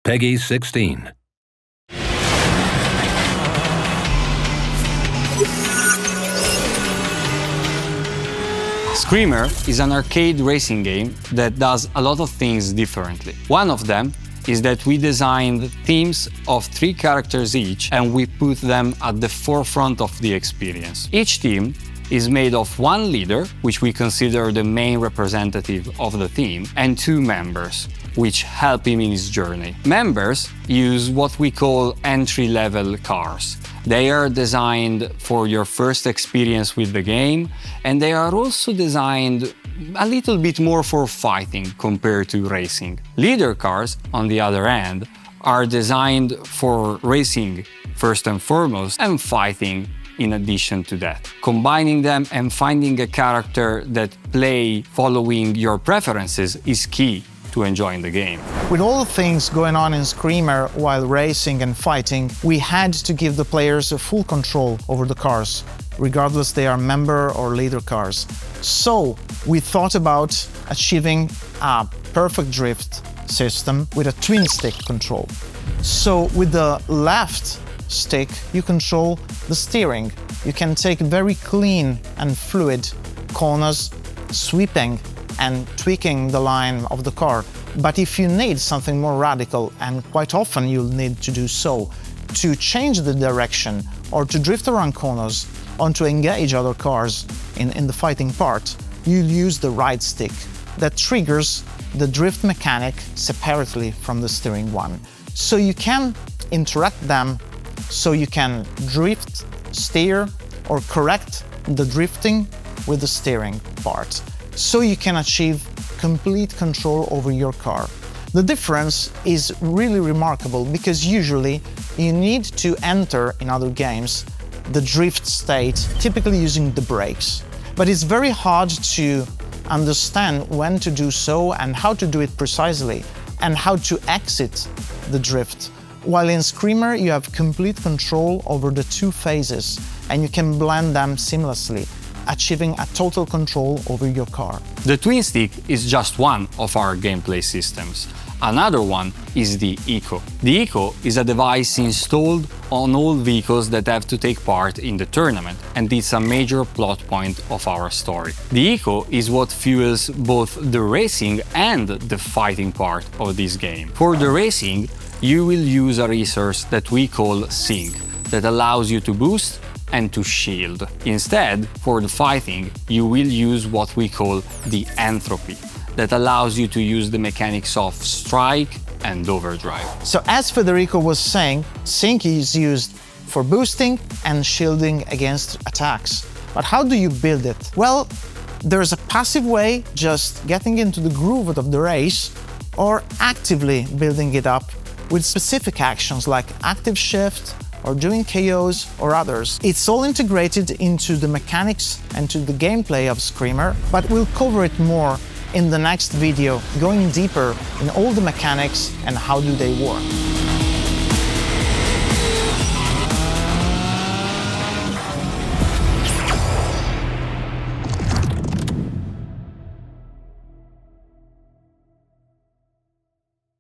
Peggy 16. Screamer is an arcade racing game that does a lot of things differently. One of them is that we designed teams of 3 characters each and we put them at the forefront of the experience. Each team is made of 1 leader, which we consider the main representative of the team, and 2 members, which help him in his journey. Members use what we call entry-level cars. They are designed for your first experience with the game, and they are also designed a little bit more for fighting compared to racing. Leader cars, on the other hand, are designed for racing first and foremost, and fighting in addition to that. Combining them and finding a character that play following your preferences is key to enjoying the game. With all the things going on in Screamer while racing and fighting, we had to give the players a full control over the cars, regardless they are member or leader cars. So we thought about achieving a perfect drift system with a twin stick control. So with the left stick, you control the steering. You can take very clean and fluid corners, sweeping and tweaking the line of the car. But if you need something more radical, and quite often you'll need to do so, to change the direction or to drift around corners or to engage other cars in the fighting part, you'll use the right stick. That triggers the drift mechanic separately from the steering one. So you can interact them, so you can drift, steer, or correct the drifting with the steering part. So you can achieve complete control over your car. The difference is really remarkable because usually you need to enter in other games the drift state, typically using the brakes. But it's very hard to understand when to do so and how to do it precisely and how to exit the drift. While in Screamer you have complete control over the 2 phases and you can blend them seamlessly, achieving a total control over your car. The twin stick is just one of our gameplay systems. Another one is the Eco. The Eco is a device installed on all vehicles that have to take part in the tournament, and it's a major plot point of our story. The Eco is what fuels both the racing and the fighting part of this game. For the racing, you will use a resource that we call Sync, that allows you to boost and to shield. Instead, for the fighting, you will use what we call the Entropy, that allows you to use the mechanics of strike and overdrive. So as Federico was saying, Sync is used for boosting and shielding against attacks. But how do you build it? Well, there's a passive way, just getting into the groove of the race, or actively building it up with specific actions like active shift, or doing KOs or others. It's all integrated into the mechanics and to the gameplay of Screamer, but we'll cover it more in the next video, going deeper in all the mechanics and how do they work.